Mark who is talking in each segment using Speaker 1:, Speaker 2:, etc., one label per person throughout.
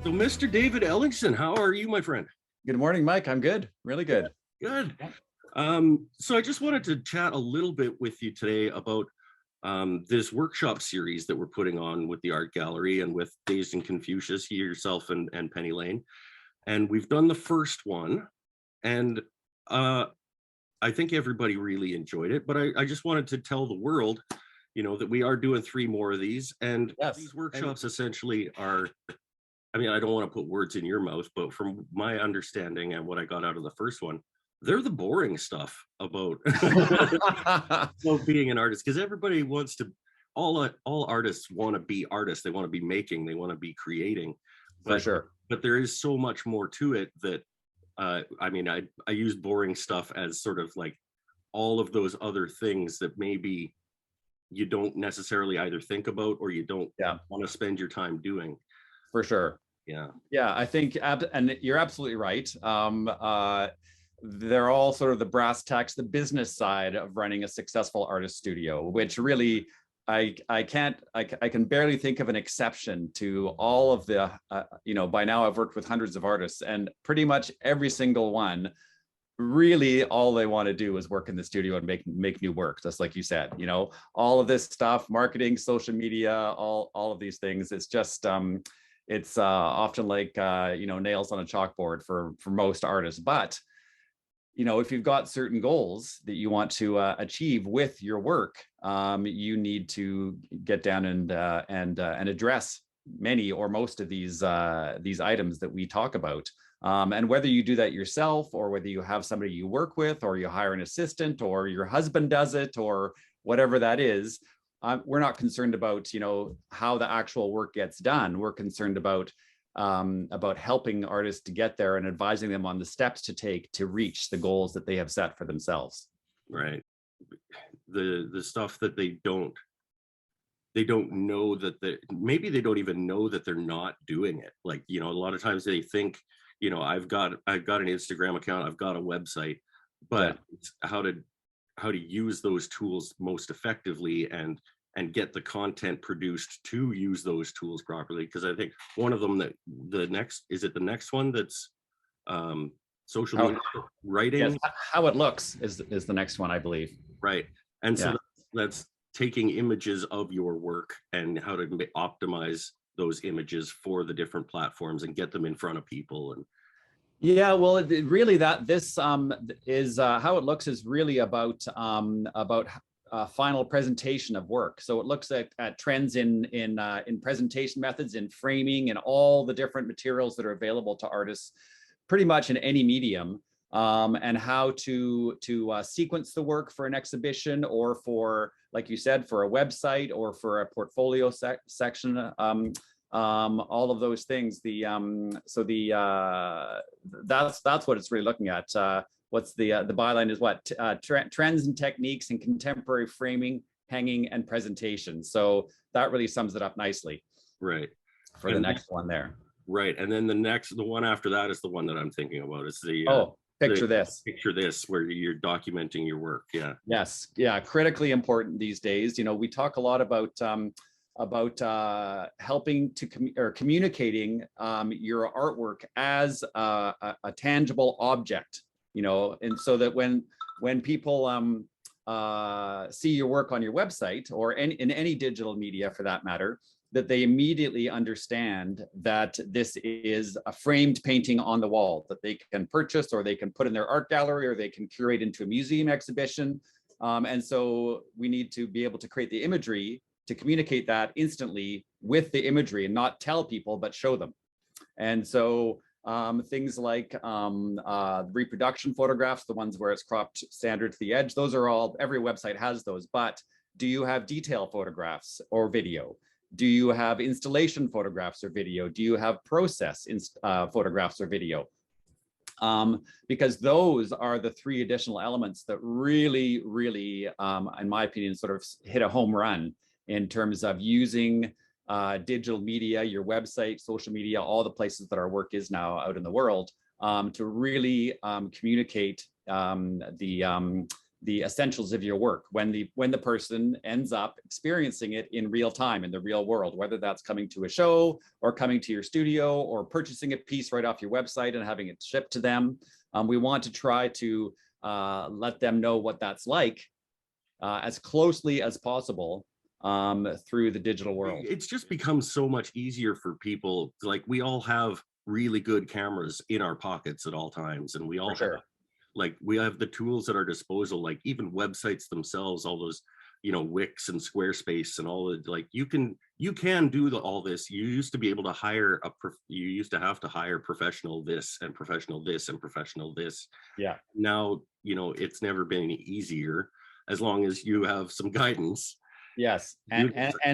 Speaker 1: So, Mr. David Ellingsen, how are you, my friend?
Speaker 2: Good morning, Mike. I'm good. Really good.
Speaker 1: Good. So I just wanted to chat a little bit with you today about this workshop series that we're putting on with the art gallery and with Dazed and Confucius, yourself and Penny Lane. And we've done the first one, and I think everybody really enjoyed it, but I just wanted to tell the world, that we are doing 3 more of these, and
Speaker 2: Yes.
Speaker 1: these workshops essentially are, I mean, I don't want to put words in your mouth, but from my understanding and what I got out of the first one, they're the boring stuff about, about being an artist, because everybody wants to, all artists want to be artists. They want to be making, they want to be creating.
Speaker 2: For sure.
Speaker 1: But there is so much more to it that, I mean, I use boring stuff as sort of like all of those other things that maybe you don't necessarily either think about or you don't want to spend your time doing.
Speaker 2: For sure.
Speaker 1: Yeah.
Speaker 2: Yeah, I think, and you're absolutely right. They're all sort of the brass tacks, the business side of running a successful artist studio, which really, I can barely think of an exception to all of the, by now I've worked with hundreds of artists, and pretty much every single one, really all they want to do is work in the studio and make new work, just like you said. All of this stuff, marketing, social media, all of these things, it's just, it's often like, nails on a chalkboard for most artists. But, if you've got certain goals that you want to achieve with your work, you need to get down and address many or most of these items that we talk about. And whether you do that yourself, or whether you have somebody you work with, or you hire an assistant, or your husband does it, or whatever that is, we're not concerned about, how the actual work gets done. We're concerned about helping artists to get there and advising them on the steps to take to reach the goals that they have set for themselves.
Speaker 1: Right. The stuff that they don't know that maybe they don't even know that they're not doing it. Like, a lot of times they think, I've got an Instagram account, I've got a website, but it's how to use those tools most effectively and get the content produced to use those tools properly. Because I think one of them that the next one that's social media writing.
Speaker 2: Yes, how it looks is the next one, I believe.
Speaker 1: Right. And so that's taking images of your work and how to optimize those images for the different platforms and get them in front of people. And
Speaker 2: well, really this is how it looks is really about final presentation of work. So it looks at trends in presentation methods, in framing, and all the different materials that are available to artists pretty much in any medium, and how to sequence the work for an exhibition, or for, like you said, for a website, or for a portfolio section, all of those things. That's what it's really looking at. What's the byline is what? Trends and techniques in contemporary framing, hanging, and presentation. So that really sums it up nicely.
Speaker 1: Right.
Speaker 2: For the next one there.
Speaker 1: Right. And then the one after that is the one that I'm thinking about. It's the
Speaker 2: picture this.
Speaker 1: Picture this, where you're documenting your work. Yeah.
Speaker 2: Yes. Yeah. Critically important these days. We talk a lot about helping to communicating your artwork as a tangible object. And so that when people see your work on your website, or in any digital media for that matter, that they immediately understand that this is a framed painting on the wall that they can purchase, or they can put in their art gallery, or they can curate into a museum exhibition. And so we need to be able to create the imagery to communicate that instantly with the imagery, and not tell people, but show them. And so things like reproduction photographs, the ones where it's cropped standard to the edge, those are all, every website has those. But do you have detail photographs or video? Do you have installation photographs or video? Do you have process photographs or video? Because those are the 3 additional elements that really, really, in my opinion, sort of hit a home run in terms of using digital media, your website, social media, all the places that our work is now out in the world, to really communicate the essentials of your work when the person ends up experiencing it in real time in the real world, whether that's coming to a show or coming to your studio or purchasing a piece right off your website and having it shipped to them. We want to try to let them know what that's like as closely as possible through the digital world.
Speaker 1: It's just become so much easier for people. Like, we all have really good cameras in our pockets at all times, and we all have, like, we have the tools at our disposal, like even websites themselves, all those, you know, Wix and Squarespace and all the, like, you can do all this. You used to be able to hire you used to have to hire professional this and professional this and professional this.
Speaker 2: Yeah.
Speaker 1: Now, you know, it's never been easier as long as you have some guidance.
Speaker 2: Yes, and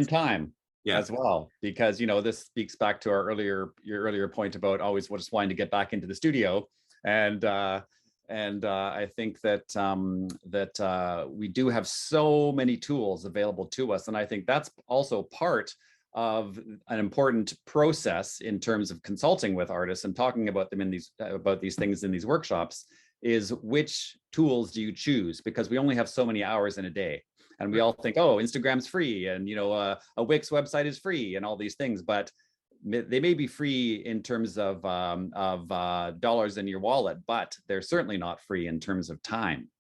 Speaker 2: time. Yeah. As well, because, you know, this speaks back to your earlier point about always just wanting to get back into the studio, and I think that we do have so many tools available to us, and I think that's also part of an important process in terms of consulting with artists and talking about them in these things in these workshops, is which tools do you choose, because we only have so many hours in a day. And we all think, oh, Instagram's free, and, you know, a Wix website is free, and all these things, but they may be free in terms of dollars in your wallet, but they're certainly not free in terms of time.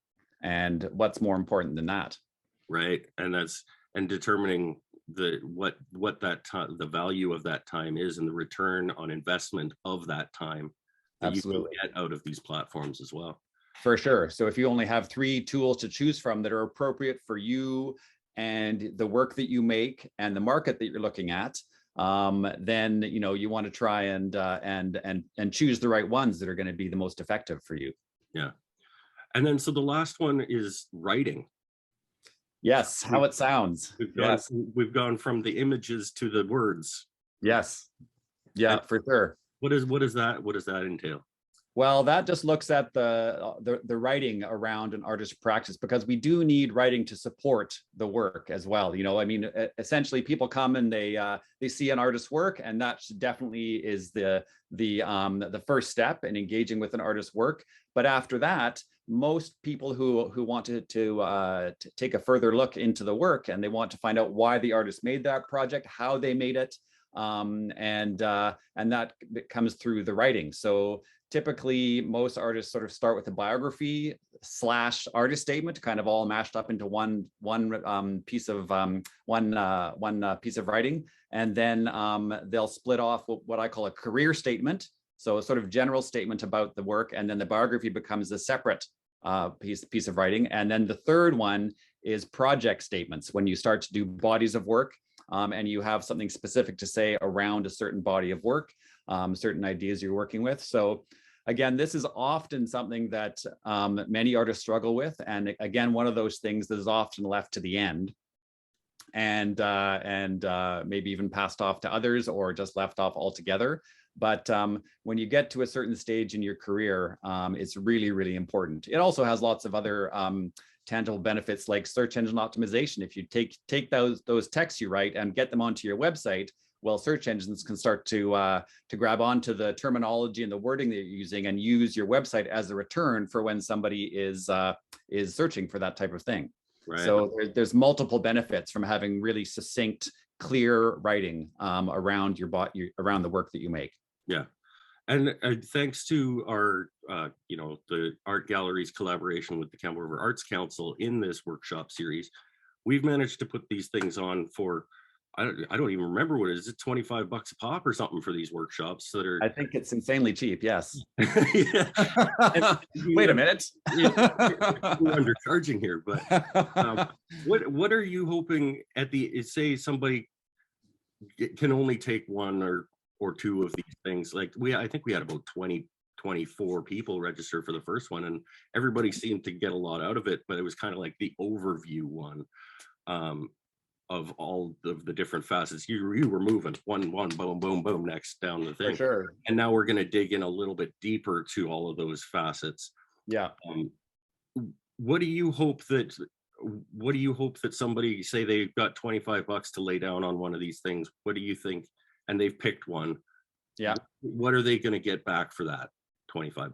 Speaker 2: And what's more important than that? Right,
Speaker 1: and determining the value of that time is, and the return on investment of that time that
Speaker 2: Absolutely.
Speaker 1: You can get out of these platforms as well.
Speaker 2: For sure. So if you only have 3 tools to choose from that are appropriate for you and the work that you make and the market that you're looking at, then, you know, you want to try and choose the right ones that are going to be the most effective for you.
Speaker 1: Yeah. And then, so the last one is writing.
Speaker 2: Yes, how it sounds.
Speaker 1: We've gone from the images to the words.
Speaker 2: Yes. Yeah, for sure.
Speaker 1: What does that entail?
Speaker 2: Well, that just looks at the writing around an artist's practice, because we do need writing to support the work as well. You know, I mean, essentially, people come and they see an artist's work, and that definitely is the first step in engaging with an artist's work. But after that, most people who want to take a further look into the work, and they want to find out why the artist made that project, how they made it, and that comes through the writing. So typically, most artists sort of start with a biography / artist statement, kind of all mashed up into one piece of writing, and then they'll split off what I call a career statement. So a sort of general statement about the work, and then the biography becomes a separate piece of writing. And then the third one is project statements, when you start to do bodies of work, and you have something specific to say around a certain body of work, certain ideas you're working with. So again, this is often something that many artists struggle with. And again, one of those things that is often left to the end, and maybe even passed off to others, or just left off altogether. But when you get to a certain stage in your career, it's really, really important. It also has lots of other tangible benefits, like search engine optimization. If you take those texts you write and get them onto your website, well, search engines can start to grab onto the terminology and the wording that you're using, and use your website as a return for when somebody is searching for that type of thing. Right. So there's multiple benefits from having really succinct, clear writing around around the work that you make.
Speaker 1: Yeah. And thanks to our, the art gallery's collaboration with the Campbell River Arts Council in this workshop series, we've managed to put these things on for, I don't even remember what it is. It's $25 a pop or something for these workshops that are.
Speaker 2: I think it's insanely cheap. Yes.
Speaker 1: Wait
Speaker 2: a minute.
Speaker 1: We're undercharging here, but what are you hoping say somebody can only take one or two of these things? Like I think we had about 24 people register for the first one, and everybody seemed to get a lot out of it, but it was kind of like the overview one of all of the different facets. You were moving one, boom, boom, boom, next down the thing.
Speaker 2: For sure.
Speaker 1: And now we're going to dig in a little bit deeper to all of those facets.
Speaker 2: Yeah.
Speaker 1: What do you hope that somebody, say they've got $25 to lay down on one of these things, what do you think? And they've picked one.
Speaker 2: Yeah.
Speaker 1: What are they going to get back for that $25?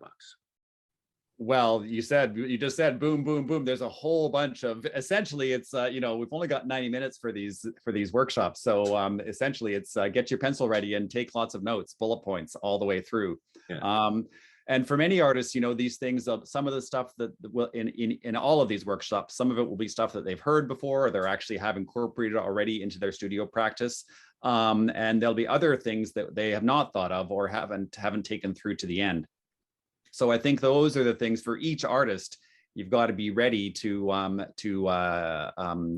Speaker 2: Well, you just said boom, boom, boom. There's a whole bunch of, essentially it's, you know, we've only got 90 minutes for these workshops. So essentially it's get your pencil ready and take lots of notes, bullet points all the way through.
Speaker 1: Yeah.
Speaker 2: And for many artists, you know, these things, some of the stuff that will in all of these workshops, some of it will be stuff that they've heard before, or they're actually have incorporated already into their studio practice. And there'll be other things that they have not thought of or haven't taken through to the end. So I think those are the things for each artist. You've got to be ready to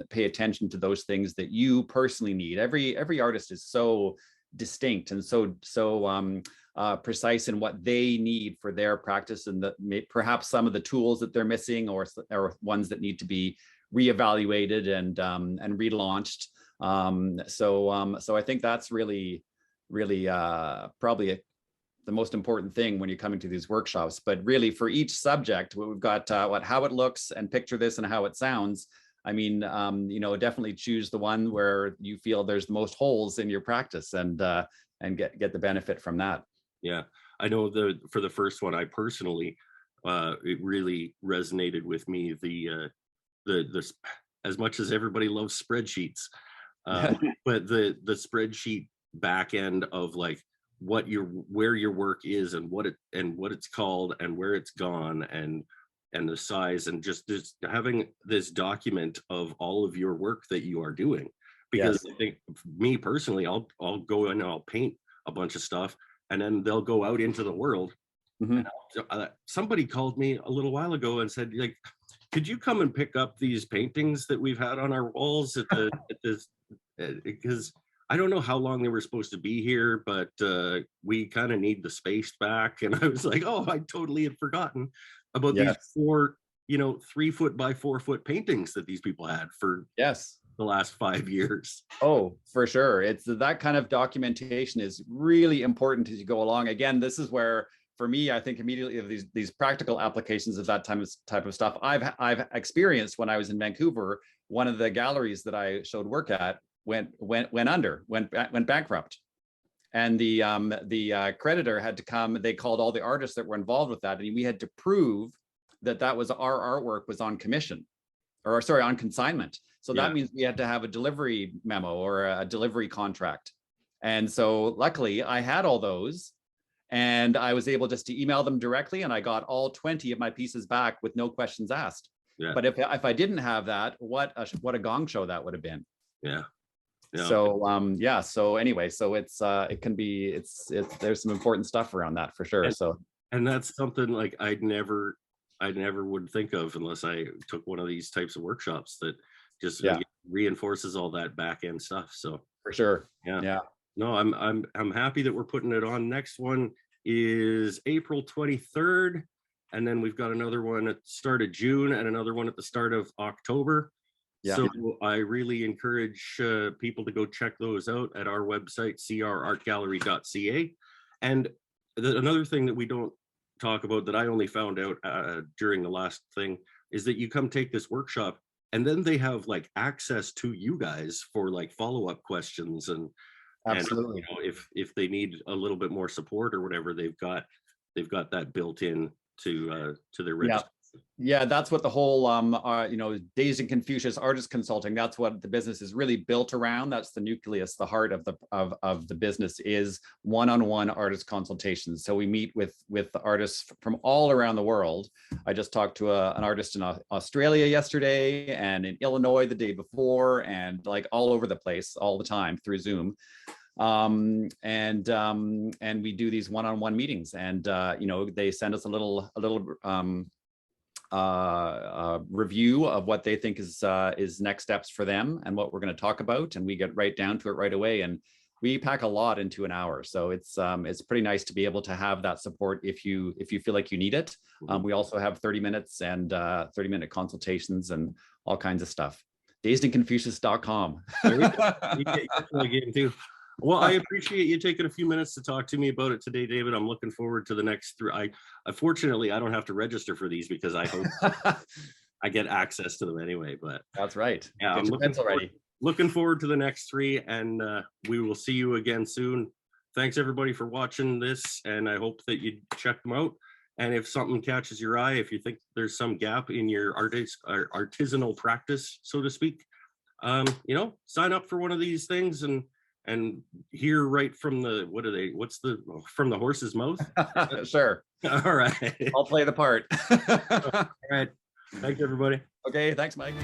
Speaker 2: pay attention to those things that you personally need. Every artist is so distinct and so precise in what they need for their practice, and perhaps some of the tools that they're missing or ones that need to be reevaluated and relaunched. So I think that's really probably the most important thing when you're coming to these workshops. But really for each subject, we've got how it looks, and picture this, and how it sounds. I mean, you know, definitely choose the one where you feel there's the most holes in your practice, and get the benefit from that.
Speaker 1: Yeah, I know for the first one, I personally, it really resonated with me. The as much as everybody loves spreadsheets, but the spreadsheet back end of like where your work is, and what it's called, and where it's gone, and the size, and just having this document of all of your work that you are doing. Because
Speaker 2: Yes.
Speaker 1: I think, me personally, I'll go in and I'll paint a bunch of stuff, and then they'll go out into the world.
Speaker 2: Mm-hmm.
Speaker 1: And somebody called me a little while ago and said, like, could you come and pick up these paintings that we've had on our walls at this, because I don't know how long they were supposed to be here, but we kind of need the space back. And I was like, oh, I totally had forgotten about these 4, 3 foot by 4 foot paintings that these people had for the last 5 years.
Speaker 2: Oh, for sure. It's that kind of documentation is really important as you go along. Again, this is where, for me, I think immediately of these practical applications of that type of stuff I've experienced when I was in Vancouver. One of the galleries that I showed work at went bankrupt, and the creditor had to come. They called all the artists that were involved with that, and we had to prove that was our artwork was on commission, or sorry, on consignment. So that means we had to have a delivery memo or a delivery contract. And so luckily I had all those, and I was able just to email them directly, and I got all 20 of my pieces back with no questions asked. But if I didn't have that, what a gong show that would have been. So so anyway, so it's there's some important stuff around that for sure.
Speaker 1: And that's something like I never would think of unless I took one of these types of workshops, that just reinforces all that back end stuff. So
Speaker 2: for sure.
Speaker 1: No, I'm happy that we're putting it on. Next one is April 23rd, and then we've got another one at the start of June and another one at the start of October. So I really encourage people to go check those out at our website, crartgallery.ca. And another thing that we don't talk about, that I only found out during the last thing, is that you come take this workshop, and then they have like access to you guys for like follow-up questions, and
Speaker 2: absolutely,
Speaker 1: and, if they need a little bit more support or whatever, they've got that built in to their registration.
Speaker 2: Yeah, that's what the whole Dazed and Confucius Artist Consulting, that's what the business is really built around. That's the nucleus, the heart of the business, is one-on-one artist consultations. So we meet with the artists from all around the world. I just talked to an artist in Australia yesterday, and in Illinois the day before, and like all over the place all the time through Zoom. And we do these one-on-one meetings, and they send us a little review of what they think is next steps for them and what we're going to talk about, and we get right down to it right away, and we pack a lot into an hour. So it's pretty nice to be able to have that support if you feel like you need it. We also have 30 minutes and 30-minute consultations and all kinds of stuff. dazedandconfucius.com.
Speaker 1: Well, I appreciate you taking a few minutes to talk to me about it today, David. I'm looking forward to the next 3. Unfortunately, I don't have to register for these because I hope I get access to them anyway. But
Speaker 2: that's right.
Speaker 1: Yeah, I'm looking forward to the next 3, and we will see you again soon. Thanks everybody for watching this, and I hope that you check them out. And if something catches your eye, if you think there's some gap in your artisanal practice, so to speak, you know, sign up for one of these things and hear right from the, from the horse's mouth.
Speaker 2: Sure.
Speaker 1: All right.
Speaker 2: I'll play the part.
Speaker 1: All right. Thank you, everybody.
Speaker 2: Okay, thanks, Mike.